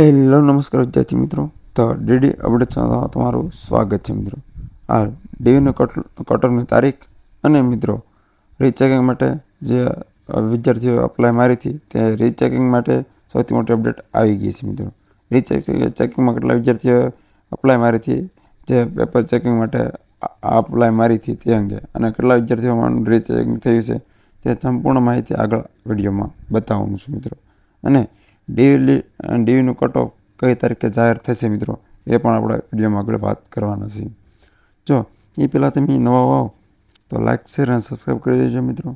Hello નમસ્કાર વિદ્યાર્થી મિત્રો. તો ડીડી અપડેટ ચેનલમાં તમારું સ્વાગત છે મિત્રો. હાલ ડીવીનું કટરની તારીખ અને મિત્રો રીચેકિંગ માટે જે વિદ્યાર્થીઓ અપ્લાય મારી હતી તે રીચેકિંગ માટે સૌથી મોટી અપડેટ આવી ગઈ છે મિત્રો. ચેકિંગમાં કેટલા વિદ્યાર્થીઓ અપ્લાય મારી હતી, જે પેપર ચેકિંગ માટે અપ્લાય મારી હતી તે અંગે, અને કેટલા વિદ્યાર્થીઓમાં રીચેકિંગ થયું છે તે સંપૂર્ણ માહિતી આગળ વિડીયોમાં બતાવવાનું છું મિત્રો. અને ડીવીનું કટ ઓફ કઈ તારીખે જાહેર થશે મિત્રો, એ પણ આપણે વિડીયોમાં આગળ વાત કરવાના છીએ. જો એ પહેલાં તમે નવા આવો તો લાઇક, શેર અને સબસ્ક્રાઈબ કરી દેજો મિત્રો.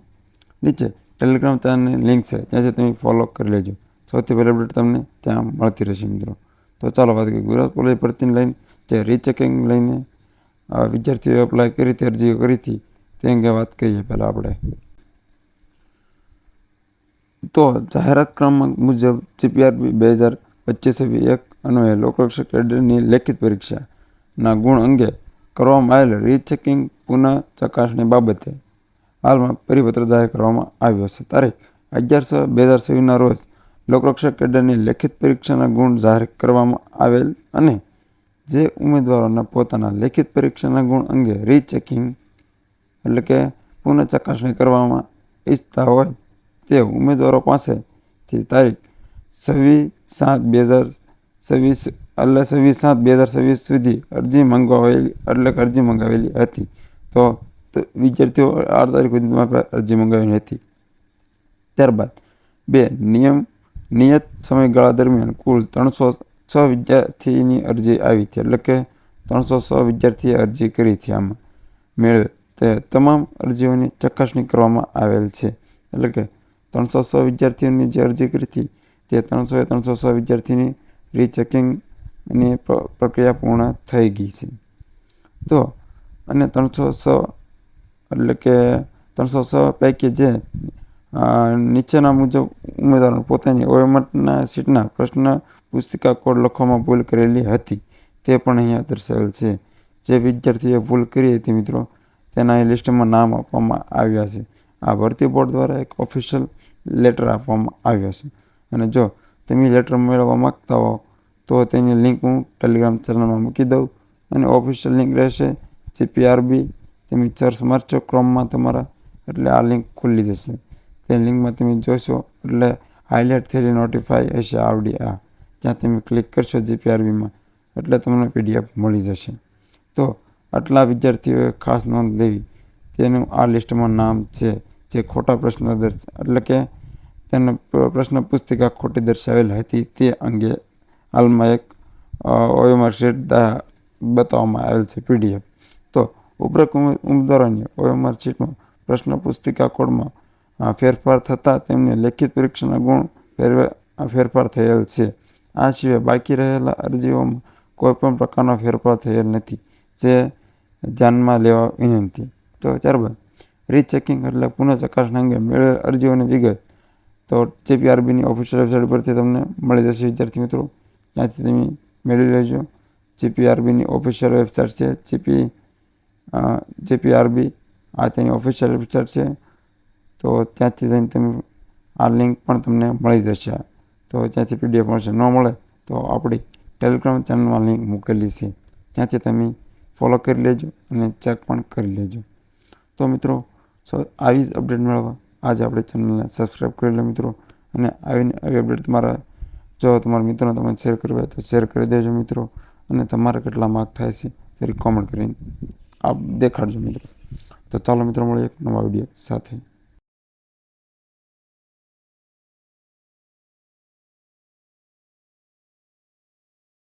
નીચે ટેલિગ્રામ ચેનલની લિંક છે, ત્યાંથી તમે ફોલો કરી લેજો. સૌથી પહેલી અપડેટ તમને ત્યાં મળતી રહેશે મિત્રો. તો ચાલો વાત કરીએ ગુજરાત પોલીસ ભરતીને લઈને જે રીચેકિંગ લઈને વિદ્યાર્થીઓએ અપ્લાય કરી હતી, અરજીઓ કરી હતી તે અંગે વાત કરીએ પહેલાં આપણે. તો જાહેરાત ક્રમાંક મુજબ જીપીઆરબી 2025-1 અન્વયે લોકરક્ષક કેડરની લેખિત પરીક્ષાના ગુણ અંગે કરવામાં આવેલ રીચેકિંગ પુનઃ ચકાસણી બાબતે હાલમાં પરિપત્ર જાહેર કરવામાં આવ્યો છે. તારીખ 11/6/2026ના રોજ લોકરક્ષક કેડરની લેખિત પરીક્ષાના ગુણ જાહેર કરવામાં આવેલ, અને જે ઉમેદવારોના પોતાના લેખિત પરીક્ષાના ગુણ અંગે રીચેકિંગ એટલે કે પુનઃ ચકાસણી કરવામાં ઈચ્છતા હોય તે ઉમેદવારો પાસેથી તારીખ 26/7/2026 સુધી અરજી મંગાવેલી હતી. તો વિદ્યાર્થીઓ 8 તારીખ સુધીમાં અરજી મંગાવેલી હતી. ત્યારબાદ 2 નિયત સમયગાળા દરમિયાન કુલ 306 વિદ્યાર્થીની અરજી આવી હતી, એટલે કે 306 વિદ્યાર્થીએ અરજી કરી હતી. આમાં મેળવે તે તમામ અરજીઓની ચકાસણી કરવામાં આવેલ છે, એટલે કે 306 વિદ્યાર્થીઓની જે અરજી કરી હતી તે 306 વિદ્યાર્થીની રીચેકિંગની પ્રક્રિયા પૂર્ણ થઈ ગઈ છે. તો અને 306 એટલે કે 306 પૈકી જે નીચેના મુજબ ઉમેદવારો પોતાની ઓએમઆરના સીટના પ્રશ્ન પુસ્તિકા કોડ લખવામાં ભૂલ કરેલી હતી તે પણ અહીંયા દર્શાવેલ છે. જે વિદ્યાર્થીએ ભૂલ કરી હતી મિત્રો, તેના લિસ્ટમાં નામ આપવામાં આવ્યા છે. આ ભરતી બોર્ડ દ્વારા એક ઓફિશિયલ લેટર આપવામાં આવ્યો છે, અને જો તમે લેટર મેળવવા માગતા હો તો તેની લિંક હું ટેલિગ્રામ ચેનલમાં મૂકી દઉં, અને ઓફિશિયલ લિંક રહેશે જીપીઆરબી. તમે સર્ચ મારશો ક્રોમમાં તમારા, એટલે આ લિંક ખુલ્લી જશે. તે લિંકમાં તમે જોશો એટલે હાઇલાઇટ થયેલી નોટિફાઈ હશે આવડી આ, ત્યાં તમે ક્લિક કરશો જીપીઆરબીમાં એટલે તમને પીડીએફ મળી જશે. તો આટલા વિદ્યાર્થીઓએ ખાસ નોંધ લેવી, તેનું આ લિસ્ટમાં નામ છે. જે ખોટા પ્રશ્ન એટલે કે તેને પ્રશ્ન પુસ્તિકા ખોટી દર્શાવેલ હતી તે અંગે હાલમાં એક ઓએમઆર શીટ બતાવવામાં આવેલ છે, પીડીએફ. તો ઉપરોક્ત ઉમેદવારોની ઓએમઆર શીટમાં પ્રશ્ન પુસ્તિકા કોડમાં ફેરફાર થતાં તેમની લેખિત પરીક્ષાના ગુણ ફેરફાર થયેલ છે. આ સિવાય બાકી રહેલા અરજીઓમાં કોઈપણ પ્રકારનો ફેરફાર થયેલ નથી, જે ધ્યાનમાં લેવા વિનંતી. તો ત્યારબાદ રીચેકિંગ એટલે પુનઃ ચકાસણી અંગે મેળવેલ અરજીઓની વિગત તો જીપીઆરબીની ઓફિશિયલ વેબસાઇટ પરથી તમને મળી જશે વિદ્યાર્થી મિત્રો, ત્યાંથી તમે મેળવી લેજો. જીપીઆરબીની ઓફિશિયલ વેબસાઇટ છે જીપીઆરબી, આ તેની ઓફિશિયલ વેબસાઇટ છે. તો ત્યાંથી જઈને તમે આ લિંક પણ તમને મળી જશે. તો ત્યાંથી પીડીએફ મળશે. ન મળે તો આપણી ટેલિગ્રામ ચેનલમાં લિંક મૂકેલી છે, ત્યાંથી તમે ફોલો કરી લેજો અને ચેક પણ કરી લેજો. તો મિત્રો આવી જ અપડેટ મેળવવા આજે આપણે ચેનલને સબસ્ક્રાઈબ કરી લો મિત્રો, અને આવી અપડેટ તમારા મિત્રોને તમે શેર કરવા હોય તો શેર કરી દેજો મિત્રો, અને તમારા કેટલા માર્ક થાય છે જરી કોમેન્ટ કરીને આપ દેખાડજો મિત્રો. તો ચાલો મિત્રો મળીએ એક નવા વિડીયો સાથે.